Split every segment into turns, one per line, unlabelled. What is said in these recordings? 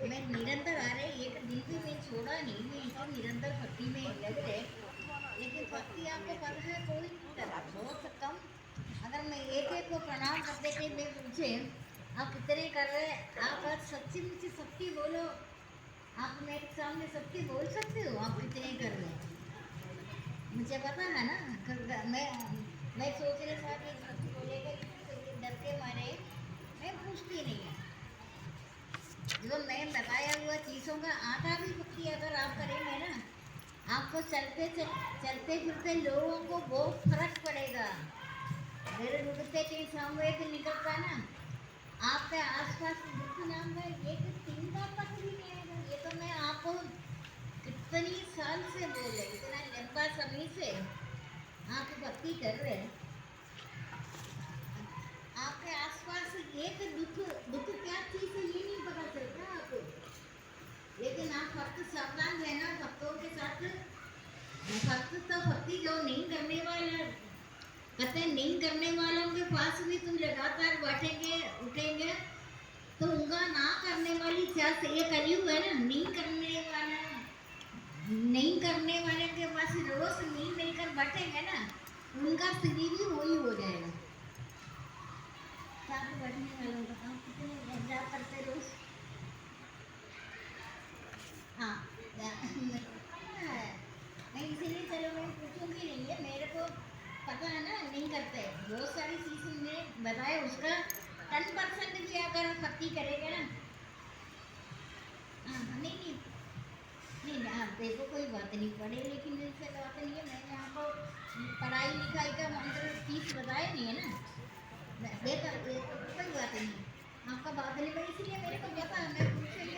मैं निरंतर आ रहे, एक दिन भी मैं छोड़ा नहीं, मैं इसे निरंतर भक्ति में लग रहे। लेकिन भक्ति आपको पता है कोई नहीं कर रहा, बहुत कम। अगर मैं एक एक को प्रणाम करते के मैं पूछे आप कितने कर रहे, आप आज सच्ची मुच्ची सच्ची बोलो, आप मेरे सामने सच्ची बोल सकते हो आप कितने कर रहे हैं? मुझे पता है ना। मैं सोच रहा था कि सच्ची बोलेगा, इसलिए डर के मारे मैं पूछती नहीं है। जो मैं बताया हुआ चीज़ों का आधा भी भक्ति अगर आप करेंगे ना, आपको चलते फिरते लोगों को बहुत फर्क पड़ेगा। मेरे रुकते के सामवेद निकलता ना, आपके आसपास दुख नाम का एक चिंता तक भी नहीं आएगा। ये तो मैं आपको कितनी साल से बोल रही, इतना लंबा समय से आप भक्ति कर रहे हैं, आपके आसपास एक दुख दुख क्या चीज है ये नहीं पता चलता आपको। लेकिन आप भक्त सावधान रहना भक्तों के साथ। भक्त तो भक्ति जो नहीं करने वाला, कहते हैं नहीं करने वालों के पास भी तुम लगातार बैठेंगे उठेंगे तो उनका ना करने वाली चाह ये कलयुग है ना। नहीं करने वाले के पास रोज नहीं मिलकर बैठेंगे ना, उनका स्थिति भी वही हो जाएगा। साथ बैठने वालों का काम कितने एग्जाम करते रोज। हाँ मैं इसीलिए चलो मैं पूछूंगी नहीं है, मेरे को पता है ना नहीं करते। बहुत सारी चीज़ें ने बताया, उसका 10% भी अगर भक्ति करेगा ना। हाँ नहीं नहीं नहीं, आप देखो कोई बात नहीं, पढ़े लेकिन इससे बात नहीं है। मैंने आपको पढ़ाई लिखाई का मंत्र फीस बताया नहीं है ना। देखा कोई बात नहीं, आपका बात नहीं, मैं इसलिए मेरे को पता है मैं पूछेंगे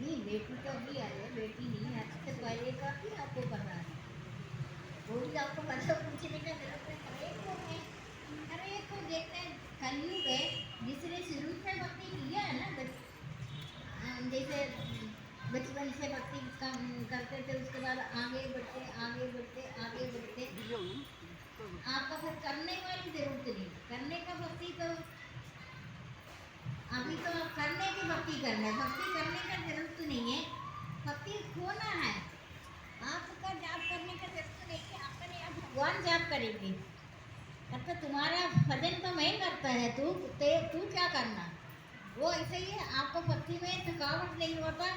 नहीं। बेटी तो अभी आई है, बेटी नहीं है, अच्छे पहले का भी आपको पता है। वो भी आपको पता पूछने का जरूरत है। हर एक को देखते हैं कलयुग है, जिसने शुरू से भक्ति किया है ना, जैसे बचपन से भक्ति करते थे, उसके बाद आगे बढ़ते आगे बढ़ते आगे बढ़ते आपको फिर करने वाली जरूरत नहीं। करने का भक्ति तो अभी तो करने की भक्ति करना है, भक्ति करने का जरूरत नहीं है। भक्ति होना है, आपका जाप करने का जरूरत नहीं है। अपने आप भगवान जाप करेंगे। अच्छा तुम्हारा भजन तो मैं करता है, तू क्या करना, वो ऐसे ही है। आपको भक्ति में थकावट नहीं होता,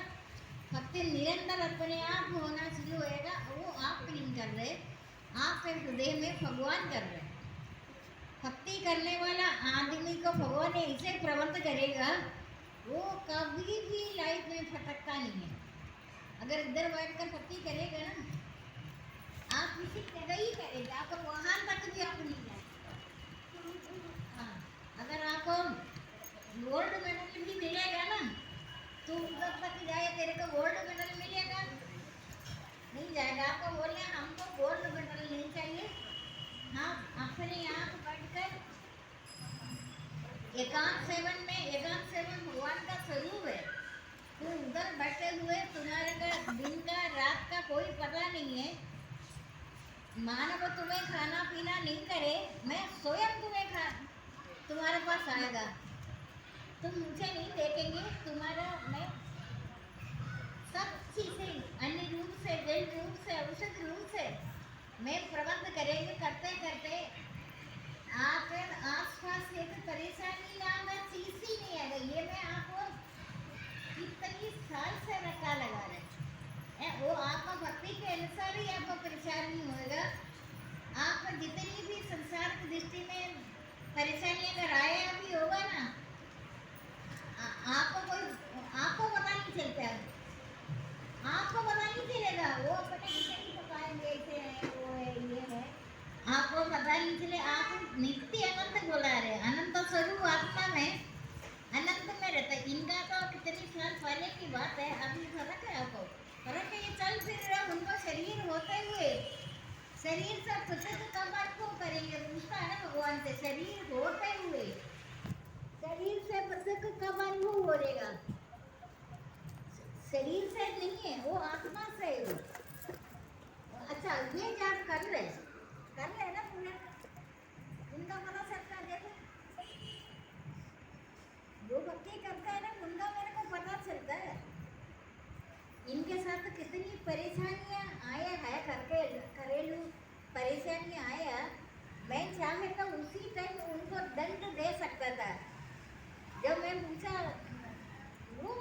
भक्ति निरंतर अपने आप होना शुरू होएगा। वो आप नहीं कर रहे, आपके हृदय में भगवान कर रहे। भक्ति करने वाला आदमी को भगवान ऐसे प्रबंध करेगा, वो कभी भी लाइफ में भटकता नहीं है। अगर इधर बैठकर भक्ति करेगा ना, आप किसी जगह ही करेगा, आपको वहां तक भी आप नहीं जाएगा। हाँ, अगर आपको गोल्ड मेडल भी मिलेगा ना, तो उधर तक जाए, तेरे को गोल्ड मेडल मिलेगा नहीं जाएगा। आपको बोलना हमको गोल्ड मेडल नहीं चाहिए, हाँ अपने आप बैठकर एकांत सेवन भगवान का स्वरूप है। तो उधर बैठे हुए तुम्हारे का दिन का रात का कोई पता नहीं है। मानव तुम्हें खाना पीना नहीं करे, मैं स्वयं तुम्हारे पास आएगा। तुम मुझे नहीं देखेंगे, तुम्हारा मैं सब चीजें अन्य रूप से, जल रूप से, औषध रूप से मैं प्रबंध करेंगे। करते करते आपके आसपास एक परेशानी नाम का चीज ही नहीं आएगा। ये मैं आपको कितनी साल से रखा लगा रहे, वो आपका भक्ति के अनुसार ही आपको परेशानी होगा। आप जितनी भी संसार की दृष्टि में परेशानी अगर आया भी होगा ना, आपको पता नहीं चलता, आपको पता नहीं चलेगा। वो अपने किसी को बताएंगे ऐसे है वो है ये है, आपको पता नहीं चले। आप नित्य अनंत बुला रहे, अनंत स्वरूप आत्मा में अनंत में रहता है। इनका तो कितनी साल पहले की बात है, अभी फर्क है। आपको फर्क है, ये चल फिर रहे, उनको शरीर होते हुए शरीर से पृथक कब आपको करेंगे, पूछता है ना भगवान से। शरीर होते हुए शरीर से पृथक कब अनुभव हो रहेगा, शरीर से नहीं है, वो आत्मा से है वो। अच्छा ये जाप कर रहे ना पूरे, इनका पता सकता है। देखो जो भक्ति करते हैं ना उनका मेरे को पता चलता है। इनके साथ कितनी परेशानियां आया है, करके घरेलू परेशानियां आया। मैं चाहे तो उसी टाइम उनको दंड दे सकता था। जब मैं पूछा रूम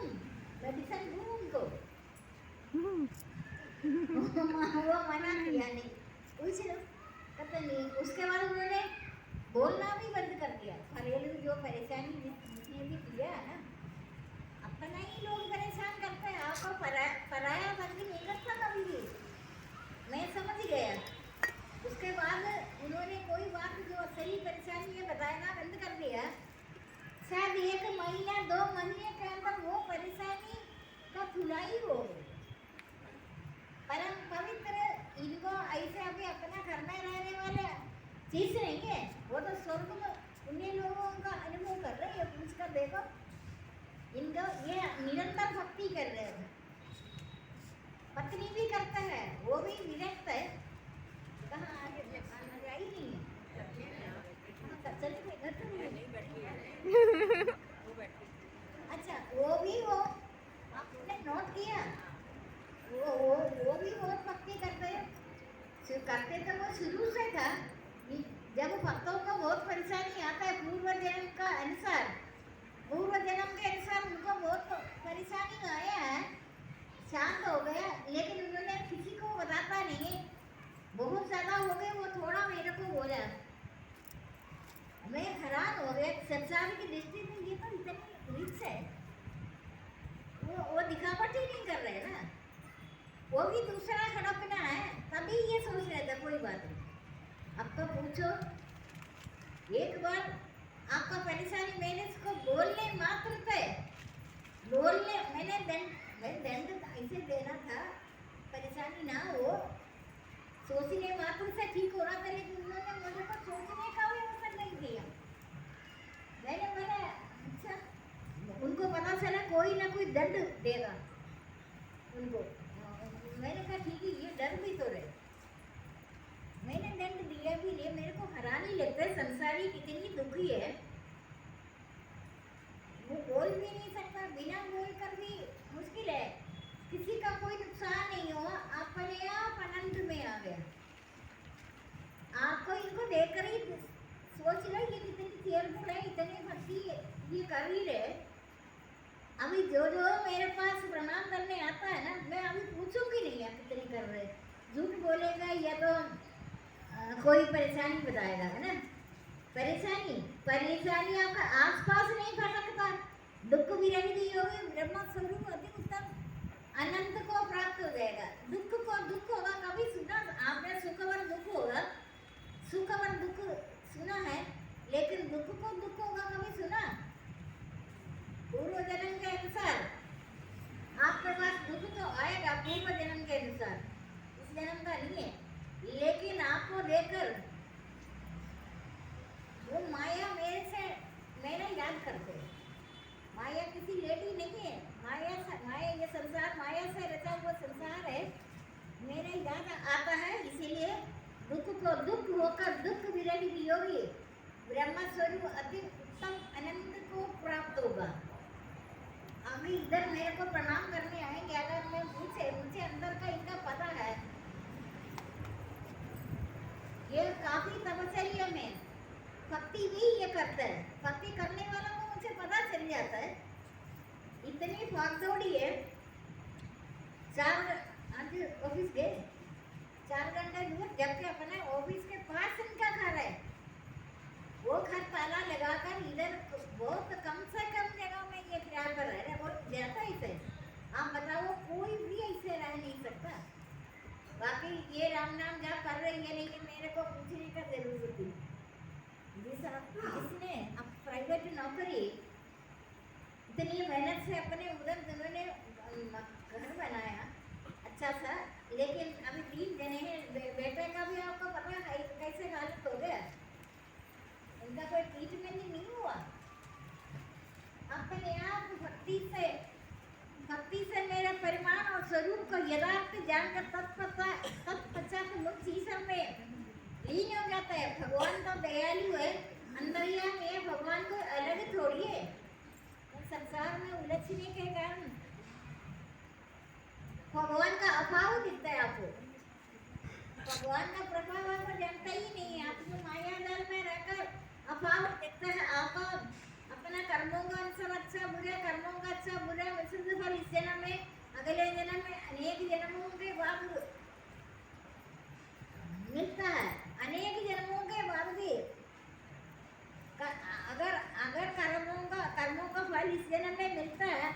मेडिसिन दूँ उनको, वो मना किया, नहीं पूछ लो कहते नहीं। उसके बाद उन्होंने बोलना भी बंद कर दिया। घरेलू जो परेशानी जिसने भी किया है ना, अपना ही लोग परेशान करते हैं, आपको पराया बंदी नहीं करता कभी भी। मैं समझ गया। उसके बाद उन्होंने कोई बात जो असली परेशानी है बताना बंद कर दिया। शायद 1 महीना 2 महीने के अंदर वो परेशानी का धुलाई हो गई। परम पवित्र इनको ऐसे अभी अपना घर में रहने वाले चीज नहीं है, वो तो स्वर्ग में उन्हीं लोगों का अनुभव कर रहे हैं। पूछ कर देखो, इनको ये निरंतर भक्ति कर रहे हैं। पत्नी भी करता है, वो भी विरक्त है। कहाँ आगे आई नहीं है, चल अच्छा वो भी वो आपने नोट किया, वो भी बहुत भक्ति करते हैं। करते तो वो शुरू से था। जब भक्तों को बहुत परेशानी आता है पूर्व जन्म के अनुसार उनको बहुत परेशानी आया है, शांत हो गया, लेकिन उन्होंने किसी को बताता नहीं है। बहुत ज्यादा हो गए, वो थोड़ा मेरे को बोला। मैं हैरान हो गया। संसार की दृष्टि में ये तो इतनी रिच है, वो दिखावट ही नहीं कर रहे ना, वो भी दूसरा हड़पना है। तभी ये सोच रहे थे कोई बात नहीं। अब तो पूछो, एक बार आपका परेशानी मैंने इसको बोलने मात्र पे मैंने दंड ऐसे देना था, परेशानी ना हो, सोचने मात्र से ठीक हो रहा था। लेकिन उन्होंने मुझे को सोचने का भी अवसर नहीं दिया। मैंने अच्छा, उनको पता चला कोई ना कोई दंड देगा उनको। मैंने कहा ठीक है, ये डर भी तो रहे। मैंने दंड दिया भी नहीं। मेरे को हैरानी लगता है संसारी कितनी दुखी है। वो बोल भी नहीं सकता, बिना बोल कर भी मुश्किल है। किसी का कोई नुकसान नहीं हुआ, अपने आप आनंद में आ गया। आपको इनको देखकर ही सोच लो ये कितनी केयरफुल है, इतनी भक्ति ये कर ही रहे। अभी जो मेरे पास प्रणाम करने आता है ना, मैं अभी पूछूंगी नहीं आप कितनी कर रहे। झूठ बोलेगा या तो कोई परेशानी बताएगा, है ना। परेशानी आपका आसपास नहीं भटकता। दुख विरंगी होगी, ब्रह्म स्वरूप अति उत्तम अनंत को प्राप्त हो जाएगा। दुख होगा कभी सुना आपने? सुख और दुख होगा, सुख और दुख सुना है, लेकिन दुख होगा कभी सुना? पूर्व जन्म के अनुसार आपके पास दुख तो आएगा, पूर्व जन्म के अनुसार, इस जन्म का नहीं है। लेकिन आपको देखकर वो माया मेरा याद करते हैं। माया किसी लेडी नहीं है, माया ये संसार माया से रचा हुआ संसार है। मेरा याद आता है, इसीलिए दुख को दुख होकर दुख विरही योगी ब्रह्म स्वरूप अति उत्तम अनंत को प्राप्त होगा। अभी इधर मेरे को प्रणाम करने आएंगे, अगर मैं मुझे अंदर का इनका पता है। ये काफी तपस्या में भक्ति भी ये करता है। भक्ति करने वाला को मुझे पता चल जाता है। इतनी भागदौड़ी है। आज ऑफिस गए 4 घंटे दूर, जबकि अपने ऑफिस के पास इनका घर है। वो घर ताला लगाकर इधर बहुत कम से कम जगह में ये किराए पर रह रहे, बहुत ज्यादा ऐसे। आप बताओ, कोई भी ऐसे रह नहीं सकता। बाकी ये राम नाम जाप कर रहे हैं, लेकिन मेरे को पूछने का जरूरत थी। जिसने अब प्राइवेट नौकरी इतनी मेहनत से अपने उधर उन्होंने घर बनाया अच्छा सा, लेकिन अभी 3 जने हैं। बेटे का भी आपको पता है कैसे हालत हो गया, उनका कोई ट्रीटमेंट नहीं हुआ। अपने आप भक्ति से मेरे परिमाण और स्वरूप को यथार्थ जानकर तत्पश्चात मुझ ईश्वर में लीन हो जाता है। भगवान तो दयालु है, अंतर्यामी है, भगवान को अलग थोड़ी है। सोचने के कारण भगवान का अभाव दिखता है आपको। भगवान का प्रभाव आपको जानता ही नहीं है। आपको माया जाल में रहकर अभाव दिखता है। आप अपना कर्मों का अनुसार अच्छा बुरा, कर्मों का अच्छा बुरा विशुद्ध फल इस जन्म में, अगले जन्म में, अनेक जन्मों के बाद मिलता है। अनेक जन्मों के बाद भी अगर अगर कर्मों का फल इस जन्म में मिलता है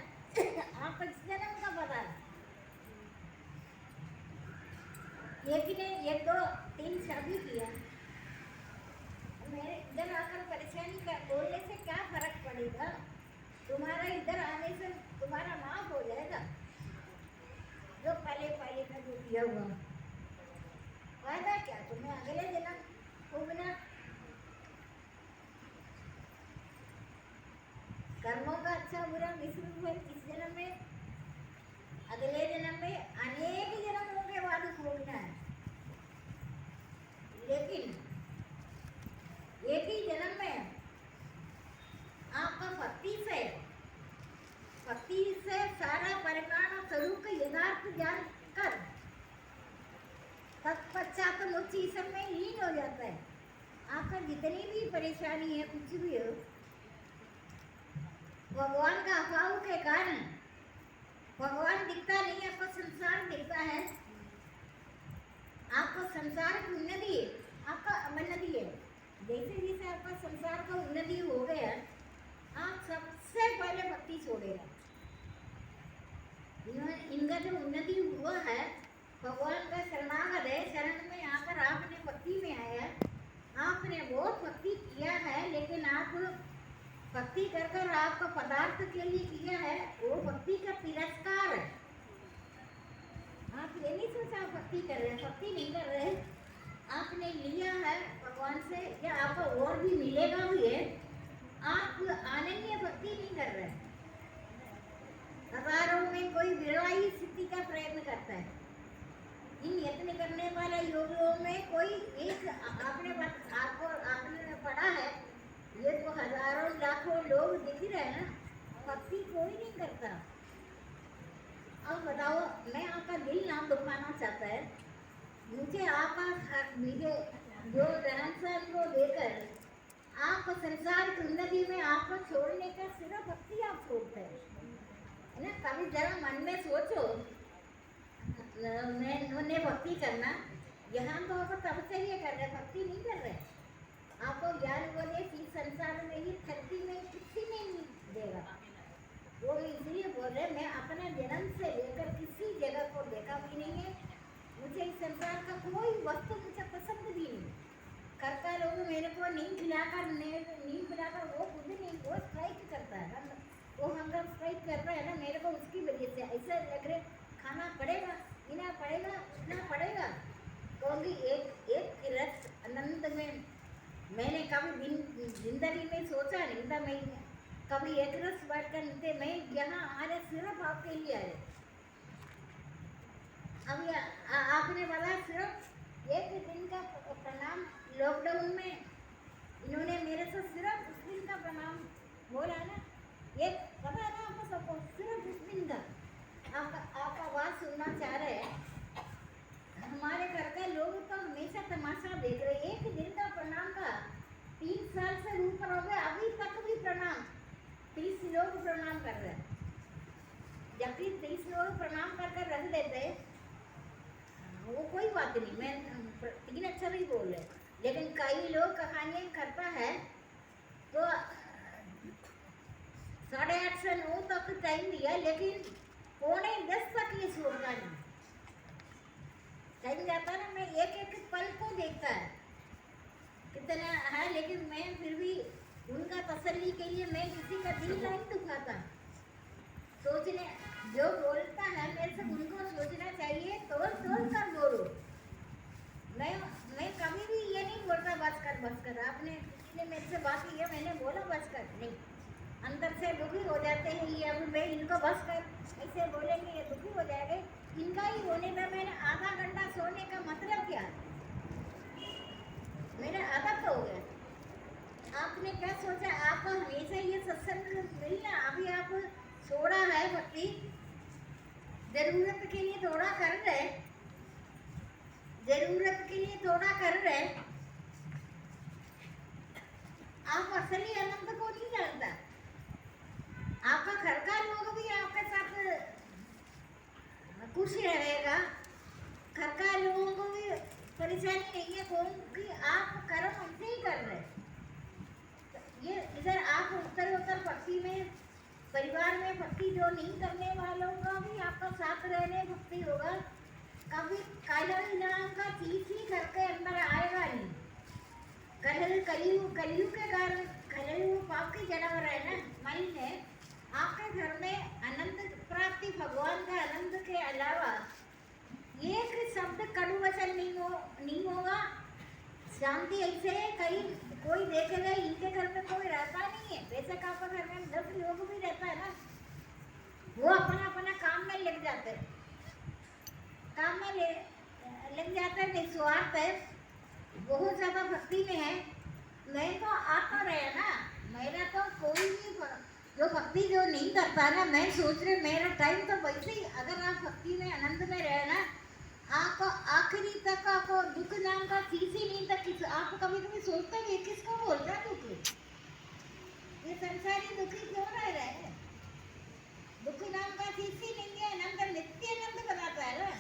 आप इस जन्म का पता है। एक ने 1 2 3 शादी किया, मेरे इधर आकर परेशानी कर बोलने से क्या फर्क पड़ेगा? तुम्हारा इधर आने से तुम्हारा माफ हो जाएगा। जो पहले पहले का जो किया हुआ फायदा क्या? तुम्हें अगले जन्म भोगना। कर्मों का अच्छा बुरा मिश्रित फल इस जन्म में, अगले जन्म में, अनेक जन्मों के बाद भोगना है। लेकिन एक ही जन्म में आपका भक्ति से सारा परिणाम स्वरूप का यथार्थ ज्ञान कर तत्पश्चात मोक्ष इस सब में लीन हो जाता है। आपका जितनी भी परेशानी है, कुछ भी हो, भगवान का अभाव के कारण भगवान दिखता नहीं, आपको संसार दिखता है। आपको संसार की उन्नति आपका अवनति है। जैसे जैसे आपका संसार का उन्नति हो गया, आप सबसे पहले भक्ति छोड़ेगा। इनका जो उन्नति हुआ है भगवान का शरणागत है। शरण में आकर आपने भक्ति में आया, आपने बहुत भक्ति किया है, लेकिन आप भक्ति कर कर आपका पदार्थ के लिए किया है, वो भक्ति का तिरस्कार है। आप ये नहीं सोचा आप भक्ति कर रहे हैं, भक्ति नहीं कर रहे। आपने लिया है भगवान से, या आपको और भी मिलेगा भी है, आप अनन्य भक्ति नहीं कर रहे। हजारों में कोई विरवाही स्थिति का प्रयत्न करता है। इन यत्न करने वाले योगियों में कोई एक आपने पढ़ा है, ये तो हजारों लाखों लोग दिख रहे हैं ना, भक्ति कोई नहीं करता। अब बताओ, मैं आपका दिल ना दुखाना चाहता है, मुझे जो रहन सहन को देकर आप संसार की उन्नति में आपको छोड़ने का सिर्फ भक्ति आप छोड़ते हैं, है ना। कभी जरा मन में सोचो, मैंने भक्ति करना, यहाँ तो आपको तब से ये कर रहे, भक्ति नहीं कर रहे। आपको ज्ञान बोले कि संसार में ही धरती में किसी नहीं देगा। वो इसलिए बोल रहे, मैं अपना जन्म से लेकर किसी जगह को देखा भी नहीं है, मुझे इस संसार का कोई वस्तु मुझे पसंद भी नहीं। करता लोग मेरे को नींद पिलाकर वो खुद नहीं, वो स्ट्राइक करता है, वो हंगर स्ट्राइक कर रहा है ना, मेरे को उसकी वजह से ऐसा लग रहा, खाना पड़ेगा, पीना पड़ेगा, उठना पड़ेगा। क्योंकि एक रस आनंद में मैंने कभी जिंदगी में सोचा नहीं था। मैं कभी एक रस बैठ कर नहीं थे, मैं यहाँ आ रहे सिर्फ आपके लिए आए। अब आपने बोला सिर्फ एक दिन का प्रणाम, लॉकडाउन में इन्होंने मेरे से सिर्फ उस दिन का प्रणाम बोला ना, एक पता है ना आपको सबको, सिर्फ उस दिन का आपका आवाज़ सुनना चाह रहे हैं। हमारे घर के लोग तो हमेशा तमाशा देख रहे। एक दिन का प्रणाम का 3 साल से ऊपर हो गया, अभी तक भी प्रणाम 30 लोग प्रणाम कर रहे हैं। जबकि 30 लोग प्रणाम कर कर रख देते, वो कोई बात नहीं, मैं 3 अक्षर ही बोल रहे। लेकिन कई लोग कहानियाँ करता है तो 8:30 से 9 तक टाइम दिया, लेकिन 9:45 तक ये छोड़ता नहीं। टाइम जाता ना, मैं एक एक पल को देखता है कितना है, लेकिन मैं फिर भी उनका तसल्ली के लिए मैं किसी का दिल नहीं दुखाता। सोचने जो बोलता है मेरे से उनको सोचना चाहिए, तोड़ कर बोलो। मैं कभी भी ये नहीं बोलता बस कर। आपने किसी ने मेरे से बात की है, मैंने बोला बस कर नहीं, अंदर से दुखी हो जाते हैं। ये अब मैं इनको बस कर ऐसे बोलेंगे, ये दुखी हो जाएंगे। इनका ही होने में मैंने आधा घंटा सोने का मतलब क्या, मेरा आदत हो गया। आपने क्या सोचा, आपको हमेशा ये सत्संग मिलना, अभी आप छोड़ा है है भक्ति, जरूरत के लिए थोड़ा कर रहे, जरूरत के लिए थोड़ा कर रहे, आप असली आनंद को नहीं जानता। आपका घर का लोग भी आपके साथ खुश रहेगा, घर का लोगों को भी परेशानी नहीं है, कौन कि आप कर्म हमसे ही कर रहे। ये इधर आप उत्तर भक्ति में, परिवार में भक्ति जो नहीं करने वालों का भी आपका साथ रहने भक्ति होगा। कभी काली नाम का चीज ही घर के अंदर आएगा नहीं। कलयुग के कारण, कलयुग पाप की जन्म रहे ना मन है। आपके घर में आनंद प्राप्ति, भगवान का आनंद के अलावा एक शब्द कड़ू वचन नहीं होगा। शांति ऐसे कहीं कोई देखेगा इनके घर में कोई रहता नहीं है, बेशक आपका घर में 10 लोग भी रहता है ना, वो अपना अपना काम में लग जाते हैं, काम में लग जाते हैं, निस्वार्थ है, बहुत ज्यादा भक्ति में है। मैं तो आता रहे ना, मेरा तो कोई भी जो भक्ति जो नहीं करता ना, मैं सोच रही मेरा टाइम तो वैसे ही, अगर आप भक्ति में आनंद में रहे ना, आपको आखिरी तक आपको दुख नाम का चीज ही नहीं तक। आप कभी कभी सोचते हैं किसको बोलता है दुख, ये संसारी दुखी क्यों रह रहे हैं? दुख नाम का चीज ही नहीं है, आनंद नित्य आनंद बनाता है ना,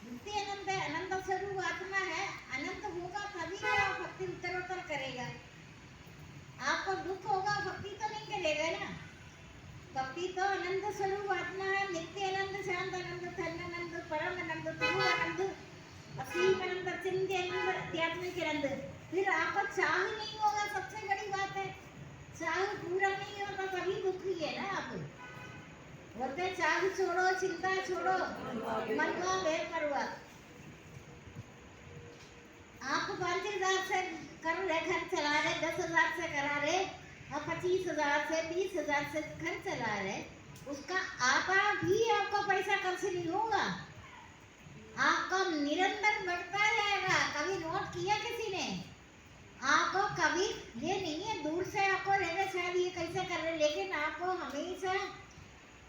नित्य आनंद है, आनंद स्वरूप आत्मा है। आनंद होगा तभी तो आप भक्ति उत्तरोत्तर करेगा। आपको दुख होगा भक्ति तो नहीं करेगा ना। भक्ति तो आनंद स्वरूप आत्मा है, नित्य आनंद, शांत आनंद, धन्य आनंद, परम आनंद, ध्रुव आनंद, असीम आनंद, चिंत्य आनंद, आध्यात्मिक आनंद। फिर आपको चाह नहीं होगा, सबसे बड़ी बात है, चाह पूरा नहीं होता तभी दुखी है ना आप। बोलते चाह छोड़ो, चिंता छोड़ो, मन को बेपरवाह। आप 5,000 से कर रहे, घर चला रहे, 10,000 से करा रहे, और 25,000 से 20,000 से घर चला रहे, उसका आता भी आपको पैसा खर्च नहीं होगा, आपका निरंतर बढ़ता रहेगा। कभी नोट किया किसी ने? आपको कभी ये नहीं है दूर से आपको रहने शायद ये कैसे कर रहे, लेकिन आपको हमेशा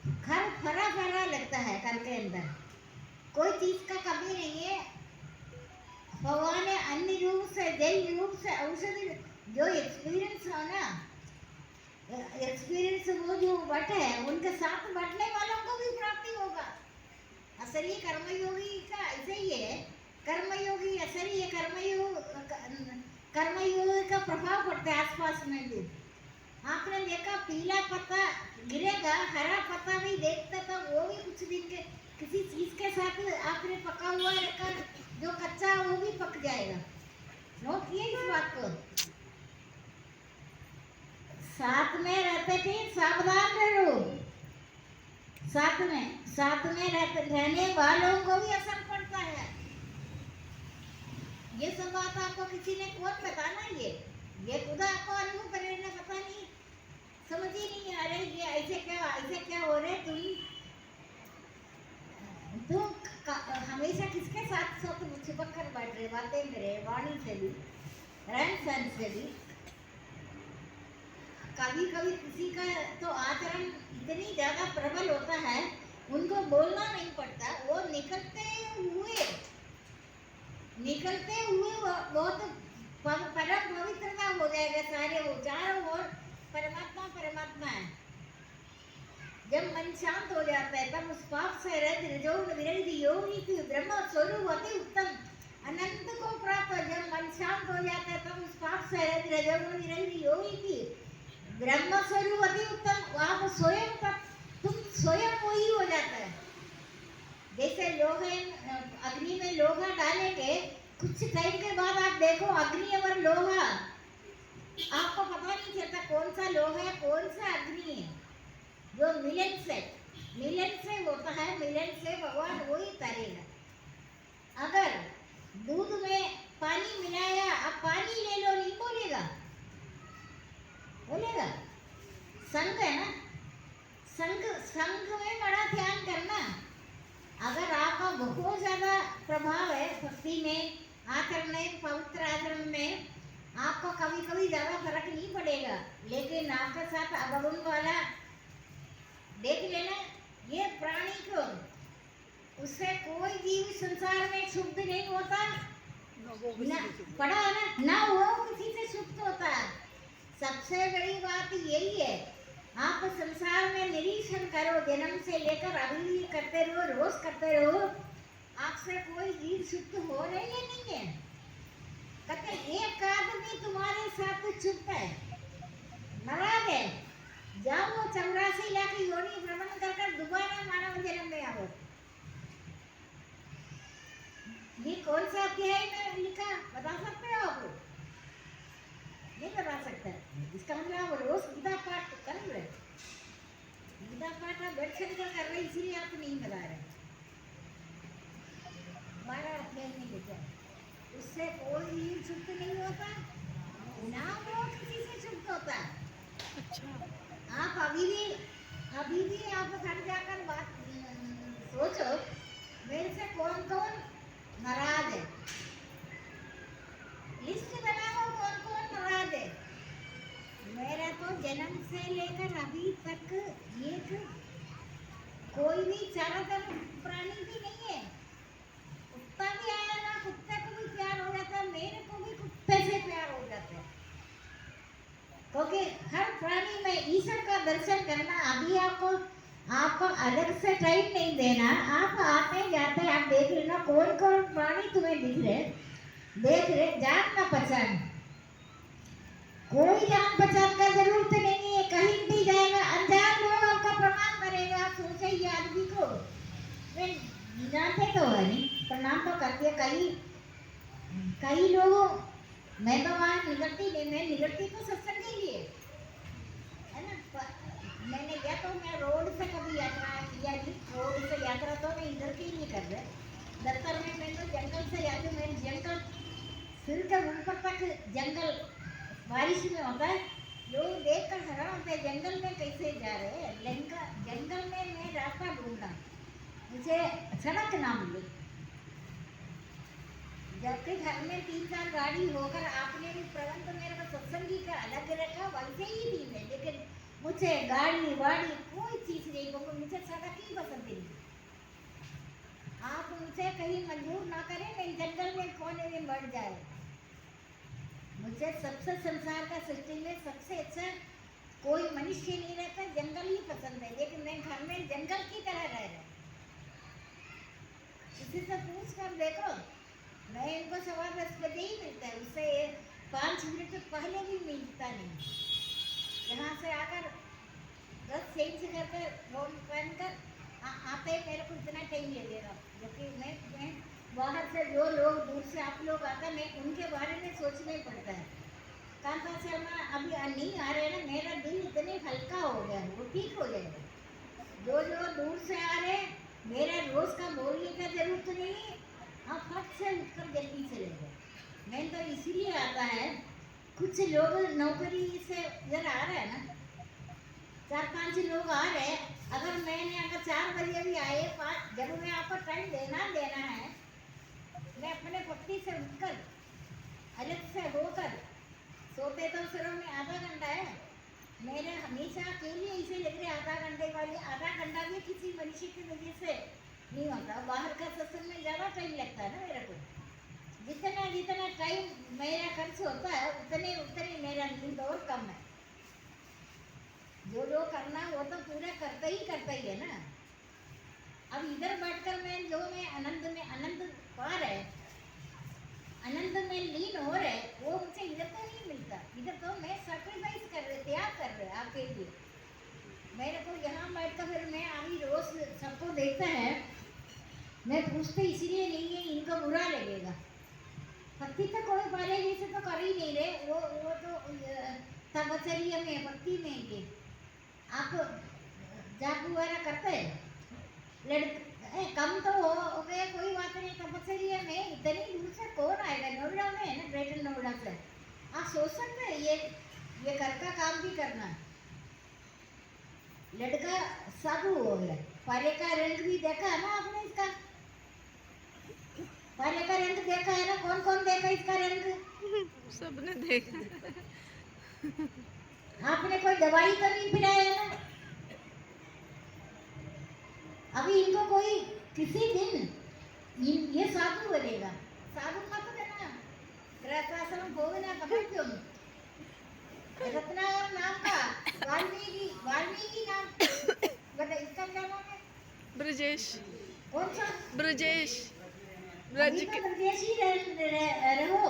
घर भरा भरा लगता है, घर के अंदर कोई चीज का कमी नहीं है। भगवान ने अन्य रूप से, जय रूप से, औषधि जो एक्सपीरियंस हो ना, एक्सपीरियंस वो जो बट है, उनके साथ बैठने वालों को भी प्राप्ति होगा। असली कर्मयोगी का ऐसे ही है, कर्मयोगी असली है, कर्मयोगी का प्रभाव पड़ता है आसपास में भी। आपने देखा पीला पत्ता गिरेगा, हरा पत्ता भी देखता था, वो भी कुछ दिन के किसी चीज के साथ आपने पका हुआ रखा, जो कच्चा वो भी पक जाएगा। नोट किए इस बात को? साथ में रहते थे, सावधान रहो, साथ में रहने वालों को भी असर पड़ता है। ये सब बात आपको किसी ने कौन बताना, ये खुद आपको अनुभव प्रेरणा पता नहीं, समझ ही नहीं आ रही ये ऐसे क्या हो रहे। तुम हमेशा किसके साथ चिपक कर बैठ रहे, बातें करे, वाणी से भी, रहन सहन से भी। कभी कभी किसी का तो आचरण इतनी ज्यादा प्रबल होता है, उनको बोलना नहीं पड़ता, वो निकलते हुए बहुत परम पवित्रता हो जाएगा। सारे वो चारों ओर परमात्मा है। जब मन शांत हो जाता है तब उस पाप से रहित रजोगुण विरहित योगी की ब्रह्म स्वरूप अति उत्तम अनंत को प्राप्त। जब मन शांत हो जाता है तब उस पाप से रहित रजोगुण विरहित योगी की ब्रह्म स्वरूप अति उत्तम, आप स्वयं का, तुम स्वयं वही हो जाता है। जैसे लोहे, अग्नि में लोहा डालेंगे, कुछ टाइम के बाद आप देखो अग्नि और लोहा, आपको पता नहीं चलता कौन सा लोहा है कौन सा अग्नि है। जो मिलन से होता है, मिलन से भगवान वही तरेगा। अगर दूध में पानी मिलाया, अब पानी ले लो, नहीं बोलेगा? संग है ना, संग में बड़ा ध्यान करना। अगर आपका बहुत ज्यादा प्रभाव है भक्ति में, आचरण में, पवित्र आचरण में, आपको कभी कभी ज्यादा फर्क नहीं पड़ेगा, लेकिन आपके साथ अवगुण वाला देख लेना। संसार में शुद्ध नहीं होता,
वो
ना
किसी को
पढ़ा है ना वो किसी से शुद्ध होता है। सबसे बड़ी बात यही है, आप संसार में निरीक्षण करो, जन्म से लेकर अभी भी करते रहो, रोज करते रहो, आपसे कोई जीव शुद्ध हो रहे या नहीं है। कहते एक आदमी तुम्हारे साथ चुप है, नाराज है, जाओ वो 84 लाख योनि भ्रमण कर दोबारा मानव जन्म में आओ। ये कौन सा अध्याय में लिखा, बता सकते हो आप? नहीं बता सकते। इसका मतलब आप रोज गीता पाठ कर रहे, गीता पाठ आप बैठ कर कर रहे, इसीलिए आप नहीं बता रहे। 12 अध्याय में लिखा, उससे कोई शुद्ध नहीं होता, ना वो किसी से शुद्ध होता।
अच्छा
आप अभी भी आप घर जाकर बात सोचो, मेरे से कौन कौन नाराज है, लिस्ट बनाओ कौन कौन नाराज है। मेरा तो जन्म से लेकर अभी तक एक कोई भी चारादार प्राणी भी नहीं है। कुत्ता भी आया ना, कुत्ते को भी प्यार हो जाता है, मेरे को भी कुत्ते से प्यार हो जाता है, क्योंकि हर प्राणी में ईश्वर का दर्शन करना। अभी आपको अलग से टाइम नहीं देना, आप आते जाते आप देख लेना कौन कौन प्राणी तुम्हें दिख रहे, देख रहे, जान ना पहचान, कोई जान पहचान का जरूरत नहीं है। कहीं भी जाएगा अनजान लोग आपका प्रणाम करेगा, आप सोचे ये आदमी को मैं जानते तो है नहीं, प्रणाम तो करते कई कई लोगों, मैं तो वहाँ निकलती नहीं, मैं निकलती तो सत्संग के लिए है ना। मैंने गया तो मैं रोड से कभी यात्रा किया नहीं, रोड से यात्रा तो मैं इधर की नहीं कर रहे। दफ्तर में मैं तो जंगल से जाती हूँ, मेरे जंगल सिर के ऊपर तक जंगल बारिश में होता है, लोग देख कर हैरान होते हैं जंगल में कैसे जा रहे हैं। लंका जंगल में मैं रास्ता ढूंढा, मुझे सड़क ना मिली, जबकि घर में 3-4 गाड़ी होकर आपने भी प्रबंध मेरे को सत्संगी का अलग रखा, वैसे ही थी मैं, लेकिन मुझे गाड़ी वाड़ी कोई चीज नहीं, क्योंकि मुझे सड़क ही पसंद नहीं। आप मुझे कहीं मजबूर ना करें, मैं जंगल में कोने में मर जाए। मुझे सबसे संसार का सृष्टि में सबसे अच्छा कोई मनुष्य नहीं रहता, जंगल ही पसंद है, लेकिन मैं घर में जंगल की तरह रह रहा। किसी से पूछ कर देखो, मैं इनको 10:15 बजे ही मिलता है, उससे 5 मिनट पहले भी मिलता नहीं। यहाँ से आकर 10 चेंज करके फोन पहन कर आते मेरे को इतना टाइम ले देगा, क्योंकि मैं बाहर से जो लोग दूर से आप लोग आते हैं, मैं उनके बारे में सोचना ही पड़ता है। कांता शर्मा अभी नहीं आ रहे ना, मेरा दिल इतने हल्का हो गया, वो ठीक हो जाएगा। जो जो दूर से आ रहे, मेरा रोज का बोलने का जरूरत नहीं, आप फट से उठकर जल्दी चले गए। मैं तो इसीलिए आता है, कुछ लोग नौकरी से इधर आ रहे हैं ना, 4-5 लोग आ रहे, अगर मैंने अगर 4 बजे भी आए, 5 जब मैं आपको टाइम देना है, मैं अपने पत्नी से उठकर अलग से होकर सोते तो सिर्फ में आधा घंटा है, मेरे हमेशा के लिए इसे लग रहे आधा घंटे वाले, आधा घंटा भी किसी मनुष्य की वजह से नहीं होता। बाहर का सत्संग में ज़्यादा टाइम लगता है ना मेरे को, जितना जितना टाइम मेरा खर्च होता है उतने उतने मेरा नींद और कम है। जो जो करना वो तो पूरा करता ही है ना। अब इधर बैठकर मैं आनंद पा रहे, आनंद में लीन हो रहे, वो मुझे इधर तो नहीं मिलता। इधर तो मैं सैक्रिफाइस कर रहे, त्याग कर रहे आपके लिए। मेरे को यहाँ बैठ कर फिर मैं अभी रोज सबको देखता है, मैं पूछते इसीलिए नहीं है इनको बुरा लगेगा, पत्ती तो कोई पहले जैसे तो कर ही नहीं रहे, वो तो तपचर्या में पत्ती में ये आप जाप वगैरह करते हैं, कम तो हो गए, कोई बात नहीं। तपस्या में इतनी दूर से कौन आएगा, नोएडा में है ना, ग्रेटर नोएडा से आप सोच सकते हैं ये घर का काम भी करना। लड़का सब हो गया, पहले का रंग भी देखा है ना आपने, इसका पहले का रंग देखा है ना, कौन कौन देखा इसका रंग?
सबने देखा।
आपने कोई दवाई तो नहीं पिलाया ना? अभी इनको कोई किसी दिन ये साधु बनेगा, साधु मत देना, गृहस्थाश्रम भोगना पकड़ क्यों? रत्नाकर नाम का वाल्मीकि, वाल्मीकि नाम, बता इसका क्या नाम है?
ब्रजेश,
कौन सा?
ब्रजेश, ब्रज
अभी
के
तो ब्रजेश ही रहो,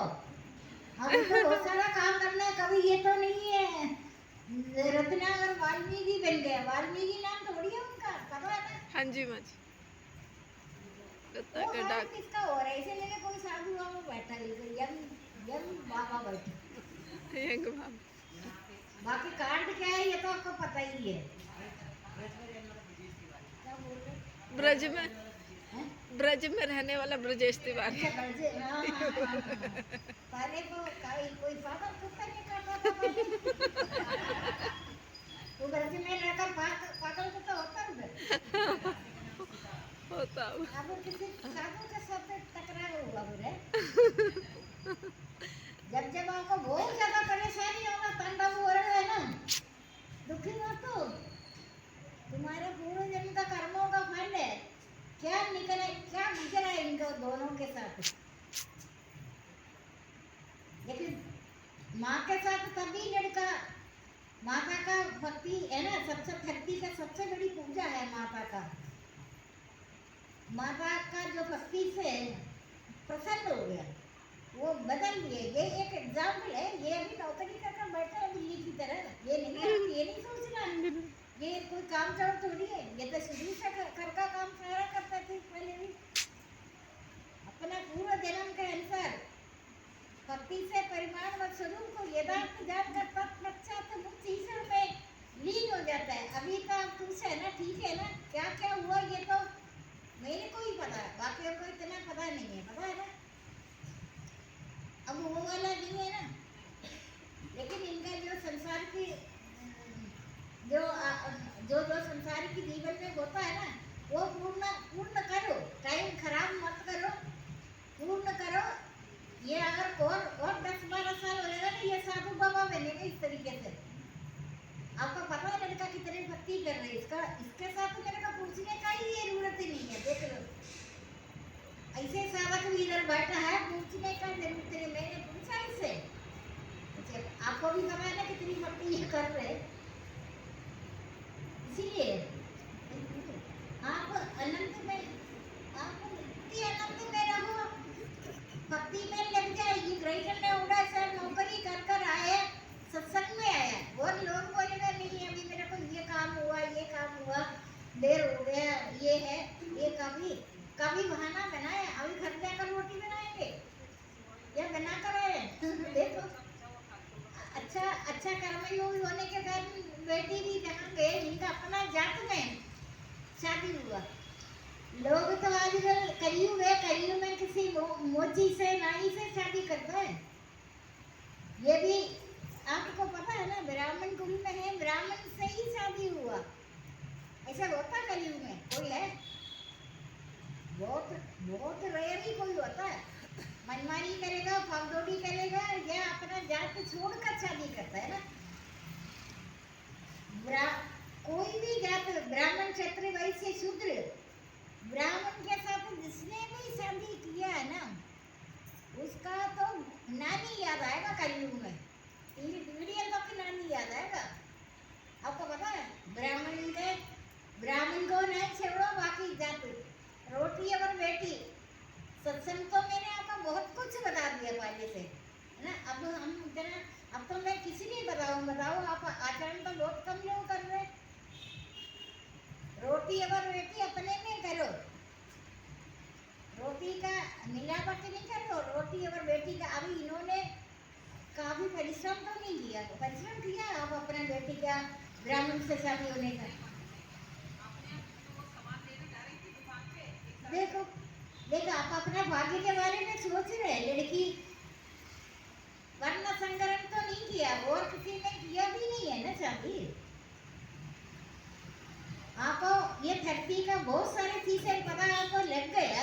अभी तो बहुत सारा काम करना है, कभी ये तो नहीं है रत्नाकर वाल्मीकि बन गया, वाल्मीकि नाम थोड़ी है उनका, पता है ना?
हाँ जी माँ जी। कुत्ता
वो
का
नाम
डाक
किसका हो रहा है? ऐसे लगे कोई साधु बाबा बैठा है, कोई यंग यंग बाबा बैठे।
यंग बाबा।
बाकी कांड क्या है ये तो आपको पता ही है। क्या बोल रहे
ब्रज में,
हैं?
ब्रज में रहने वाला ब्रजेश तिवारी।
अच्छा बर्जे, हाँ हाँ हाँ हाँ। पहले तो कोई पागल कुत्ता नहीं करता था पहले। वो ब्रज में रहकर पागल कुत्ता होता है उधर।
होता हुआ।
अब वो किसी साधु के साथ टकराव हुआ उधर। जब आपको बहुत ज्यादा परेशानी होगा, तांडव हो रहा है ना, दुखी मत हो, तुम्हारे पूर्व जन्म का कर्मों का फल है, क्या निकले, क्या गुजरा है इनको दोनों के साथ। लेकिन माँ के साथ तभी लड़का, माता का भक्ति है ना, सबसे भक्ति का सबसे बड़ी पूजा है माता का। माता का जो भक्ति से प्रसन्न हो गया, वो बदल दिए। ये एक एग्जाम्पल है, ये अभी नौकरी करके बैठा है बिल्ली की तरह, ये नहीं सोचना ये कोई काम चोर थोड़ी है, ये तो शुरू से घर का काम सारा करते थे पहले भी, अपना पूर्व जन्म के अनुसार भक्ति से परिमाण व स्वरूप को यथार्थ जानकर तत्पश्चात मुक्त ईश्वर में लीन हो जाता है। अभी तो आप खुश है ना, ठीक है ना, क्या क्या हुआ ये तो मेरे को ही पता है, बाकी को इतना पता नहीं है, पता है ना? अब वो वाला नहीं है ना, लेकिन इनका जो संसार की जो जो जो संसार की जीवन में होता है ना, वो पूर्ण करो, टाइम खराब मत करो, पूर्ण करो। ये अगर और 10-12 साल हो जाएगा तो ये साधु बाबा बनेगा इस तरीके से। आपको पता है लड़का कितनी भक्ति कर रही है, इसके साथ तो मेरे को पूछने का ही ये जरूरत ही नहीं है, देख लो ऐसे साधक भी इधर बैठा है, पूछने का जरूरत नहीं। मैंने पूछा इससे, आपको भी पता है ना कितनी भक्ति ये कर रहे, इसीलिए आप अनंत में, आप इतनी अनंत में रहो, भक्ति में लग जाएगी। ग्रेजुएशन में उड़ा सर नौकरी कर आए, सत्संग में आया, और लोग बोलेगा नहीं अभी मेरे को ये काम हुआ, देर हो गया, ये है, ये कभी बहाना बनाए, अभी घर जाकर रोटी बनाएंगे या बना कर आए। देखो अच्छा कर्मयोग होने के बाद बेटी भी जहाँ गए, इनका अपना जात में शादी हुआ। लोग तो आजकल कलयुग है, कलयुग में किसी मोची से नाई से शादी करता है। ये भी आपको पता है ना, ब्राह्मण कुल में है, ब्राह्मण से ही शादी हुआ, ऐसा होता कलयुग में कोई है? बहुत रेयर ही कोई होता है। मनमानी करेगा, भागदौड़ी करेगा, या अपना जात छोड़कर शादी करता है ना। कोई भी जात, ब्राह्मण क्षत्रिय वैश्य शूद्र, ब्राह्मण के साथ जिसने भी शादी किया है ना, उसका तो नानी याद आएगा कलयुग में, पीढ़ियों तक की नानी याद आएगा। आपको पता है ब्राह्मण को नहीं छोड़ो, बाकी जात, रोटी और बेटी, सत्संग तो मैंने आपको बहुत कुछ बता दिया पहले से, है ना? अब तो मैं किसी नहीं बताऊं, आप आचरण तो बहुत कम लोग कर रहे। रोटी और बेटी अपने में करो, रोटी का मिलावट नहीं करो, रोटी और बेटी का। अभी इन्होंने काफी परिश्रम तो नहीं किया, परिश्रम किया आप अपना बेटी का ब्राह्मण से शादी होने का। देखो आप अपना भाग्य के बारे में सोच रहे हैं, लड़की वर्ण संकरण तो नहीं किया, और किसी ने किया भी नहीं है ना शादी। आपको ये धरती का बहुत सारी चीजें पता आपको लग गया,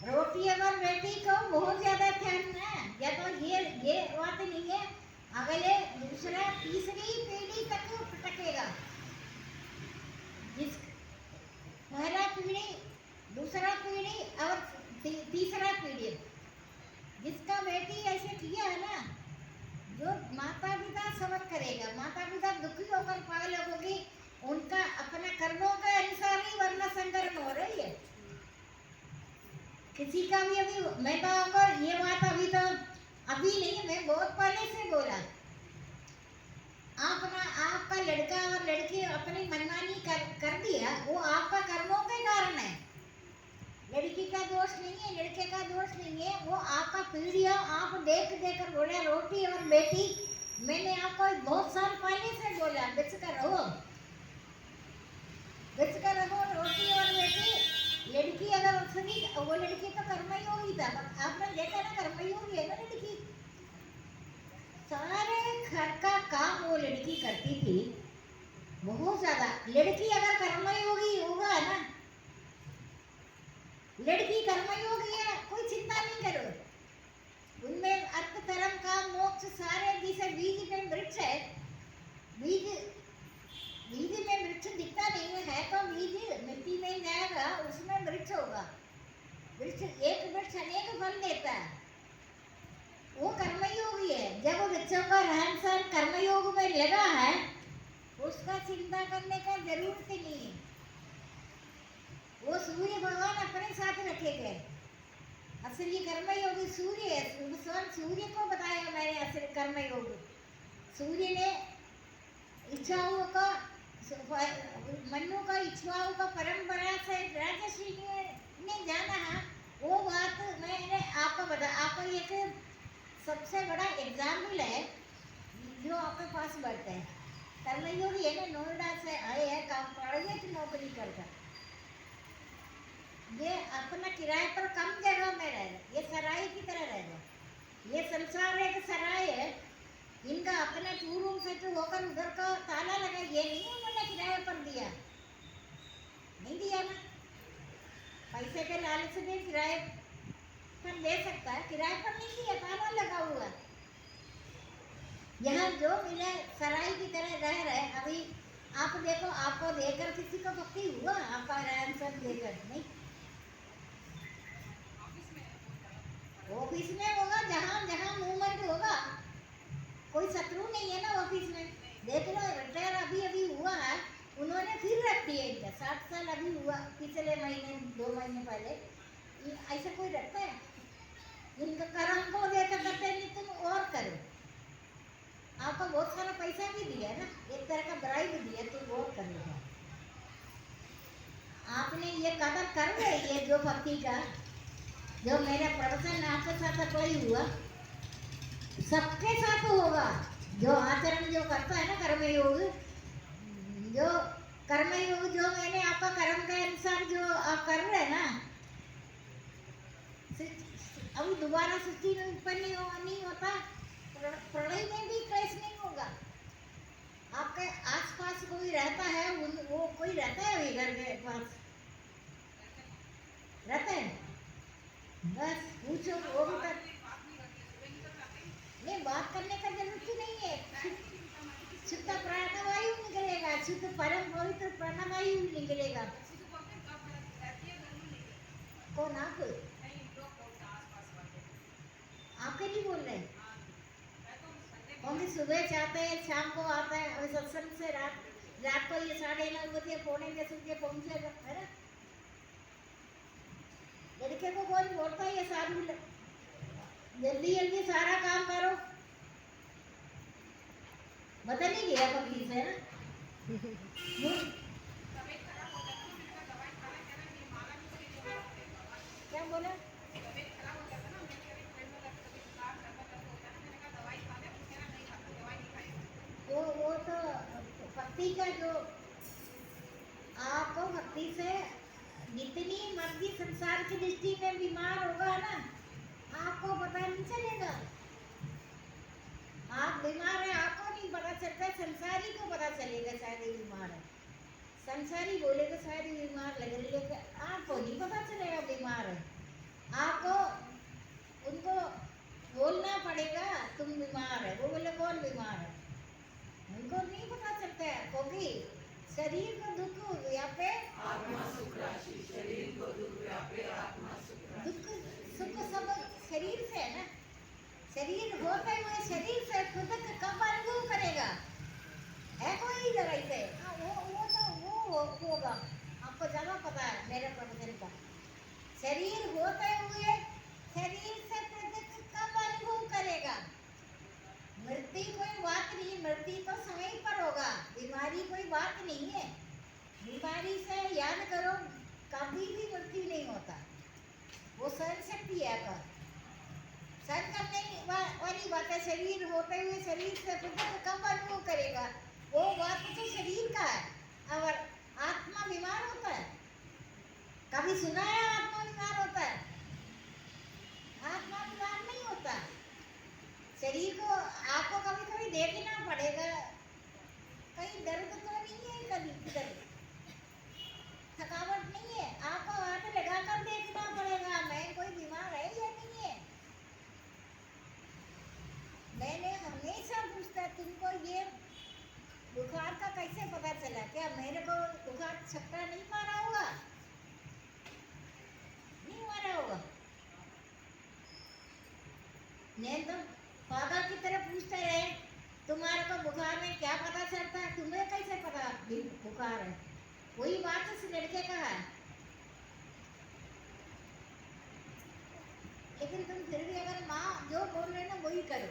रोटी और बेटी को बहुत ज्यादा ध्यान है, या तो ये बात नहीं है, अगले दूसरा तीसरी पीढ़ी तक फटकेगा। जिस पहला पीढ़ी, दूसरा पीढ़ी और तीसरा पीढ़ी जिसका बेटी ऐसे किया है ना, जो माता पिता समझ करेगा, माता पिता दुखी होकर पागल होगी, उनका अपने कर्मों के अनुसार ही वर्ण संकरण हो रही है। किसी का भी अभी मैं तो आपको ये बात अभी नहीं, मैं बहुत पहले से बोला, आपका लड़का और लड़की अपनी मनमानी कर दिया, वो आपका कर्मों के कारण है। लड़की का दोष नहीं है, लड़के का दोष नहीं है, वो आपका पीढ़ियां आप देख देख कर बोले। रोटी और बेटी, मैंने आपको बहुत साल पहले से बोला, बच कर रहो, बच कर रहो। रोटी और बेटी, लड़की अगर उसकी, वो लड़की तो कर्मयोगी था, आपने देखा ना, कर्मयोगी है ना लड़की, सारे घर का काम वो लड़की करती थी, बहुत ज्यादा। लड़की अगर कर्मयोगी होगा ना, लड़की कर्मयोगी है, कोई चिंता नहीं करो, उनमें अर्थ धर्म काम मोक्ष सारे, जैसे बीज में वृक्ष है, बीज में वृक्ष दिखता नहीं है, तो बीज मिट्टी में जाएगा, उसमें वृक्ष होगा। वृक्ष, एक वृक्ष अनेक फल देता है, वो कर्मयोगी है। जब वृक्षों का रहन सहन कर्मयोग में लगा है, उसका चिंता करने का जरूरत ही नहीं है। वो सूर्य भगवान अपने साथ रखे गए, असली कर्मयोगी सूर्य है। स्वयं सूर्य को बताया मैंने असली कर्मयोग। सूर्य ने इच्छाओं का, मनु का इच्छाओं का परंपरा से राजर्षि ने जाना है, वो बात मैंने आपको बता। आपको एक सबसे बड़ा एग्जाम्पल है जो आपके पास बैठते हैं, कर्मयोगी है ना, नोएडा से आए हैं, काम प्राइवेट नौकरी करता, ये अपना किराए पर कम जगह में रह रहे, ये सराय की तरह रह रहे। ये संसार एक सराय है, इनका अपना 2 रूम सेट होकर उधर का ताला लगा, ये नहीं उन्होंने किराए पर दिया, नहीं दिया ना, पैसे के लालच में किराए पर दे सकता है, किराए पर नहीं दिया, ताला लगा हुआ। यहाँ जो मिले सराय की तरह रह रहे। अभी आप देखो, आपको देकर किसी को भक्ति हुआ, आपका रहन सहन देकर नहीं। ऑफिस में होगा, जहाँ जहाँ मूवमेंट होगा, कोई शत्रु नहीं है ना ऑफिस में। देख लो, रिटायर अभी हुआ है, उन्होंने फिर रख दिया इनका, 60 साल अभी हुआ, पिछले महीने 2 महीने पहले। ऐसा कोई रखता है? इनका कर्म को देकर करते नहीं, तुम और करो। आपको बहुत सारा पैसा भी दिया ना, एक तरह का ब्राइब दिया, तुम और कर लो। आपने ये कदर कर रहे, ये जो भक्ति का, जो मेरा प्रवचन आपके साथ अप्लाई हुआ, सबके साथ होगा। जो आचरण जो करता है ना कर्मयोग, जो कर्मयोग, जो मैंने आपका कर्म के अनुसार जो आप कर रहे हैं ना, अभी दोबारा सृष्टि में उत्पन्न नहीं होता, प्रलय में भी क्लेश नहीं होगा। आपके आसपास कोई रहता है, वो कोई रहता है अभी घर के पास रहते हैं, बस पूछो, वो भी तक नहीं बात करने का जरूरत ही नहीं है। शुद्ध प्राणवायु निकलेगा, शुद्ध परम पवित्र प्राणवायु निकलेगा। कौन? आपके नहीं बोल रहे, कौन? सुबह चाहते हैं, शाम को आता है, अभी सत्संग से रात को ये 9:30 बजे, पौने 10 बजे पहुंचेगा, है ना। लड़के को कौन बोलता है ये साधु, जल्दी जल्दी सारा काम करो, बता नहीं गया पति से ना। क्या बोला? वो तो भक्ति का, जो आपको भक्ति से जितनी मर्जी संसार की दृष्टि में बीमार होगा ना, आपको पता नहीं चलेगा। आप बीमार है, आपको नहीं पता चलता, संसारी को पता चलेगा शायद ये बीमार है। संसारी बोलेगा शायद ये बीमार लग रही है, आपको नहीं पता चलेगा बीमार है। आपको उनको बोलना पड़ेगा तुम बीमार है, वो बोले कौन बीमार है, उनको नहीं पता चलता है, क्योंकि शरीर को दुख व्यापे आत्मा सुख राशि, शरीर को दुख व्यापे आत्मा सुख राशि। दुख शरीर होते हुए शरीर से खुद का कब अनुभव करेगा? है कोई जरा इसे? हाँ, वो तो होगा, आपको ज्यादा पता है मेरे प्रवचन का। शरीर होते हुए शरीर से खुद का कब अनुभव करेगा? मृत्यु कोई बात नहीं, मृत्यु तो समय पर होगा, बीमारी कोई बात नहीं है। बीमारी से याद करो, कभी भी मृत्यु नहीं होता, वो सहन शक्ति है पर सहन करने वाली बात है। शरीर होते हुए शरीर से खुद को कब अनुभव करेगा? वो बात तो शरीर का है। और आत्मा बीमार होता है? कभी सुना है आत्मा बीमार होता है? आत्मा बीमार नहीं होता। शरीर को आपको कभी कभी देखना पड़ेगा, कहीं दर्द तो नहीं है, कभी किधर थकावट नहीं है, आपको हाथ लगाकर देखना पड़ेगा मैं कोई बीमार है या नहीं है। मैंने हमेशा पूछता तुमको ये बुखार का कैसे पता चला? क्या मेरे को बुखार छक्का नहीं मारा होगा? नहीं मारा होगा। मैं तो पागल की तरह पूछते रहे तुम्हारे को बुखार में क्या पता चलता है, तुम्हें कैसे पता बुखार है? वही बात उस लड़के का है, लेकिन तुम फिर भी अगर माँ जो बोल रहे ना वही करो,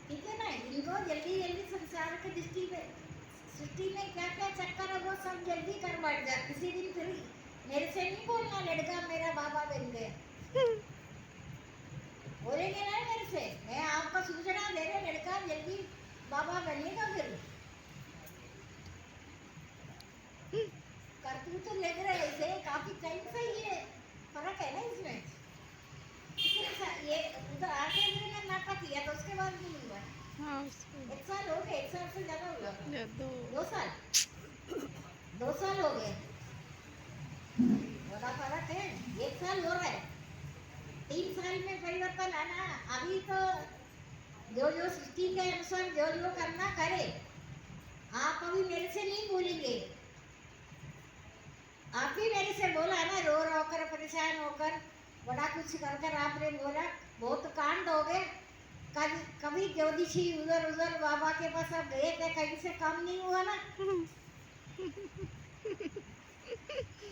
ठीक है ना? इनको जल्दी जल्दी संसार की सृष्टि में क्या क्या चक्कर है वो सब जल्दी कर बैठ जा। किसी दिन फिर मेरे से नहीं बोलना लड़का मेरा बाबा बन गया, बोलेंगे ना मेरे से, मैं आपको सूचना दे रहे लड़का जल्दी बाबा बनेगा। फिर करतूत तो लग रहा है इसे काफी टाइम से, ये फर्क है ना इसमें। ये उधर आके मैंने नाटक किया तो उसके बाद नहीं हुआ।
हाँ
1 साल हो गए, 1 साल से ज्यादा हुआ,
या
2 साल, 2 साल हो गए, बड़ा फर्क है। 1 साल हो रहा है, 3 साल में परिवर्तन आना। अभी तो जो जो सृष्टि के अनुसार जो जो करना करे। आप अभी मेरे से नहीं बोलेंगे, आप ही मेरे से बोला ना, रो रो कर परेशान होकर बड़ा कुछ कर कर आपने बोला, बहुत कांड हो गए। कभी ज्योतिषी उधर उधर बाबा के पास अब गए थे, कहीं से काम नहीं हुआ ना।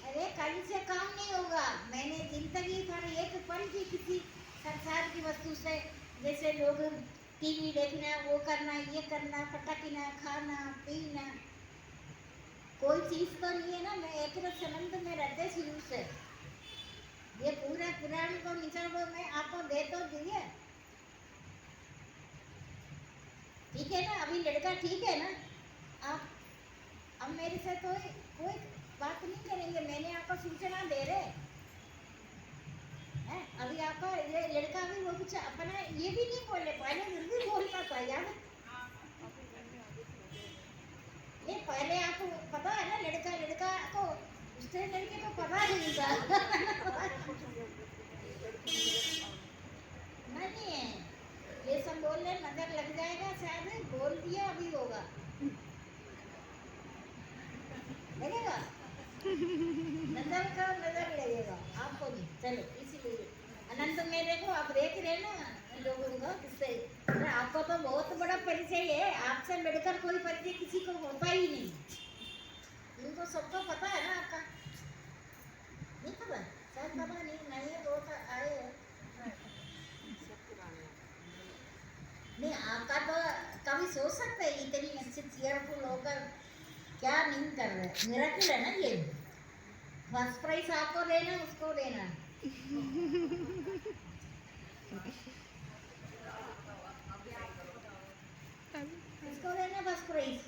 अरे कहीं से काम नहीं होगा। मैंने जिंदगी भर एक पल भी किसी संसार की वस्तु से, जैसे लोग टीवी देखना, वो करना, ये करना, पटकना, खाना पीना, कोई चीज तो नहीं है ना। मैं एक संबंध में रहते शुरू से, ये पूरा पुराण को निचड़ को मैं आपको दे तो दिए, ठीक है ना? अभी लड़का ठीक है ना? आप अब मेरे से तो कोई बात नहीं करेंगे, मैंने आपको सूचना दे रहे हैं। अभी आपका ये लड़का भी वो कुछ अपना ये भी नहीं बोले, पहले फिर भी बोलता था यार। ये पहले आपको पता है ना, लड़का को दूसरे लड़के को पता नहीं था। नहीं है ये सब बोलने नजर लग जाएगा, शायद बोल दिया अभी होगा, लगेगा नजर का नजर लगेगा आपको नहीं। चलो इसीलिए अनंत में देखो, आप देख रहे ना लोगों का किससे, आपको तो बहुत बड़ा परिचय है, आपसे बढ़कर कोई परिचय किसी को होता ही नहीं। इनको सबको पता है ना, आपका नहीं पता, शायद पता नहीं है, बहुत आए हैं। नहीं आपका तो कभी सोच सकते हैं इतनी अच्छी चेयरफुल होकर क्या नहीं कर रहे। मिरेकल है ना ये, फर्स्ट प्राइज आपको देना, उसको देना। इसको देना फर्स्ट प्राइज।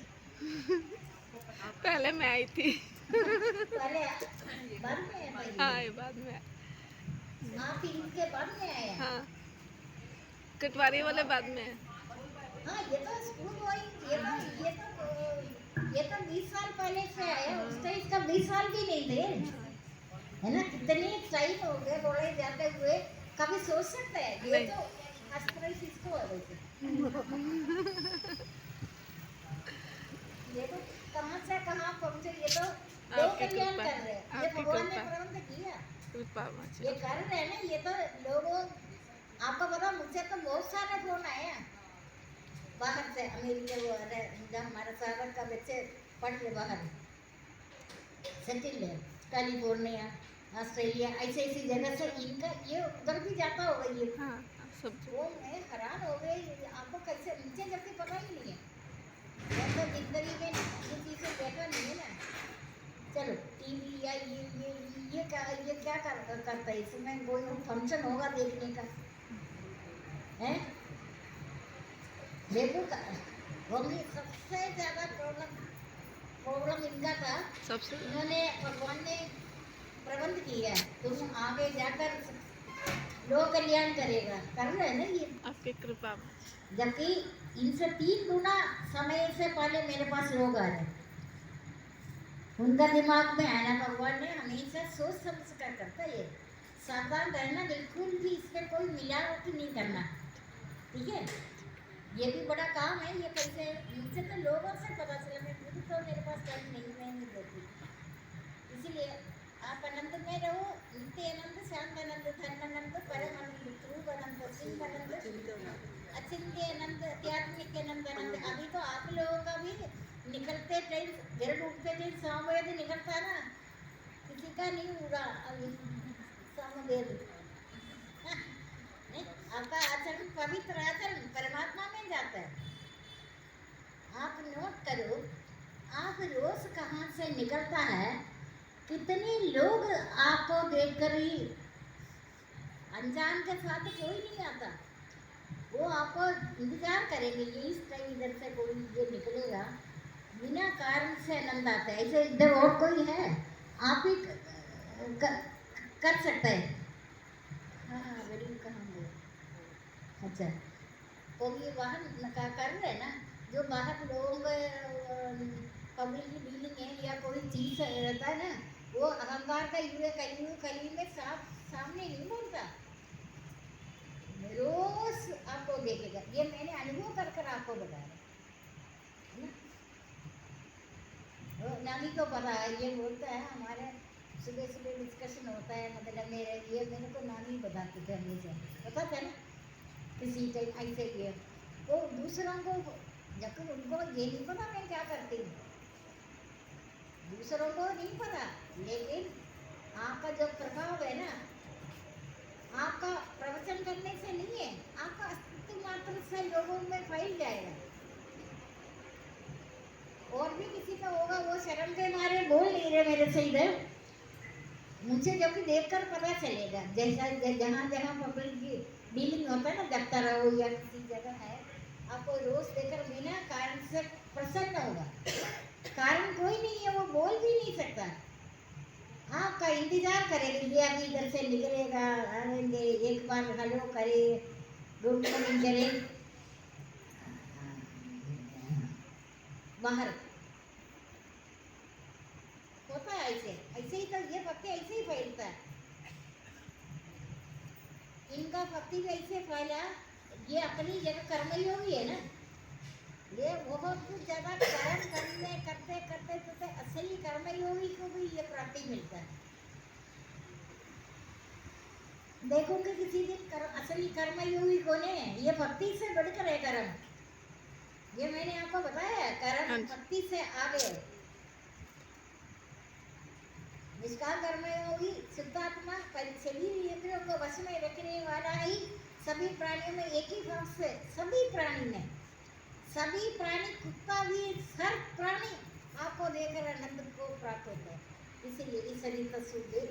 पहले मैं आई थी।
पहले बाद में पहले
हाँ बाद में।
हाँ फिर इनके बाद में आया।
हाँ कटवारी वाले बाद में।
हाँ ये तो स्कूल वही, ये तो 20 साल पहले से आया, उसका इसका 20 साल भी नहीं थे, है ना? कितने टाइम हो गए बोले जाते हुए, कभी सोच सकते हैं? ये तो फर्स्ट इसको है वैसे। ये तो कहाँ से कहाँ पहुँचे, ये तो लोग कल्याण कर रहे हैं, ये भगवान ने प्रबंध किया, ये कर रहे हैं ना। ये तो लोगों आपको पता मुझसे तो बहुत सारे फोन आए हैं बाहर से, अमेरिका वो जब हमारा सागर का बच्चे पढ़ ले बाहर सेटिल है, कैलिफोर्निया, ऑस्ट्रेलिया, ऐसी ऐसी जगह से इनका ये उधर भी जाता होगा ये।
हाँ हाँ, सब
वो मैं हैरान हो गई, आपको कैसे नीचे जबकि पता ही नहीं है, मतलब जिंदगी में ये चीज़ें देखा नहीं है ना। चलो टीवी या ये क्या करता है, इसमें कोई फंक्शन होगा देखने का है, देखो का होंगी। सबसे ज़्यादा प्रॉब्लम इनका था,
सबसे
इन्होंने भगवान ने प्रबंध किया, तुम आगे जाकर लोक कल्याण करेगा, कर रहे हैं ना ये।
आपकी कृपा।
जबकि इनसे 3 गुना समय से पहले मेरे पास लोग आ रहे, उनका दिमाग में है ना, भगवान ने हमेशा सोच समझ कर करता है ये, सावधान रहना, बिल्कुल भी इसमें कोई मिलावट नहीं करना, ठीक है। ये भी बड़ा काम है, ये कैसे मुझसे तो लोगों से पता चला, मैं खुद तो मेरे पास टाइम नहीं, मैं नहीं देती। इसीलिए आप आनंद में रहो, नित्य आनंद, शांत आनंद, धर्मानंद, परम आनंद, ध्रुव आनंद, सिंह आनंद, अचिंत्य आनंद, आध्यात्मिक आनंद आनंद। अभी तो आप लोगों का भी निकलते टाइम, घर उठते टाइम सामवेद निकलता है ना, किसी का नहीं उड़ा अभी सामवेद। आपका आचरण पवित्र आचरण परमात्मा में जाता है। आप नोट करो, आप रोज कहाँ से निकलता है, कितने लोग आपको देखकर ही, अनजान के साथ कोई नहीं आता, वो आपको इंतजार करेंगे कि इस टाइम इधर से कोई ये निकलेगा, बिना कारण से आनंद आता है। ऐसे इधर और कोई है, आप ही कर सकते हैं। हाँ बड़ी कहाँ गए, अच्छा वो भी वाहन कर रहे हैं ना, जो बाहर लोगों पब्लिक की डीलिंग है या कोई चीज रहता है ना, वो अहंकार का युग कली में सामने नहीं बोलता, रोज आपको देखेगा। ये मैंने अनुभव कर कर आपको बताया है ना। नानी को पता है, ये बोलता है, हमारे सुबह सुबह डिस्कशन होता है, मतलब मेरे को नानी बताती थी हमेशा, पता था ना किसी टाइम ऐसे किया, वो दूसरों को, जब उनको ये नहीं पता मैं क्या करती हूँ, दूसरों को नहीं पता, लेकिन आपका जो प्रभाव है ना, आपका प्रवचन करने से नहीं है, आपका अस्तित्व मात्र से लोगों में फैल जाएगा। और भी किसी का होगा, वो शर्म के मारे बोल नहीं रहे मेरे से इधर, मुझे जब भी देखकर पता चलेगा, जैसा जहाँ जहाँ पब्लिक की डीलिंग होता है ना, दफ्तर हो या किसी जगह है, आपको रोज देखकर बिना कारण से प्रसन्न होगा, कारण कोई नहीं है, वो बोल भी नहीं सकता, आपका इंतजार करेगी, ये अभी इधर से निकलेगा, आएंगे, एक बार हेलो करे, गुड मॉर्निंग करे, बाहर होता है ऐसे, ऐसे ही तो ये भक्ति ऐसे ही फैलता है, इनका भक्ति भी ऐसे फैला, ये अपनी जगह कर्मयोगी है ना, ये बहुत कुछ ज्यादा कर्म करने करते करते करते असली कर्मयोगी को भी ये प्राप्ति मिलता है। देखोगे किसी दिन असली कर्मयोगी कौन है, ये भक्ति से बढ़कर है कर्म, ये मैंने आपको बताया है, कर्म भक्ति से आगे। निष्काम कर्मयोगी शुद्धात्मा सभी इंद्रियों को वश में रखने वाला ही सभी प्राणियों में एक ही भाव से, सभी प्राणी कुत्ता भी, हर प्राणी आपको देखकर आनंद को प्राप्त होता है। इसीलिए इस शरीर का सुख देख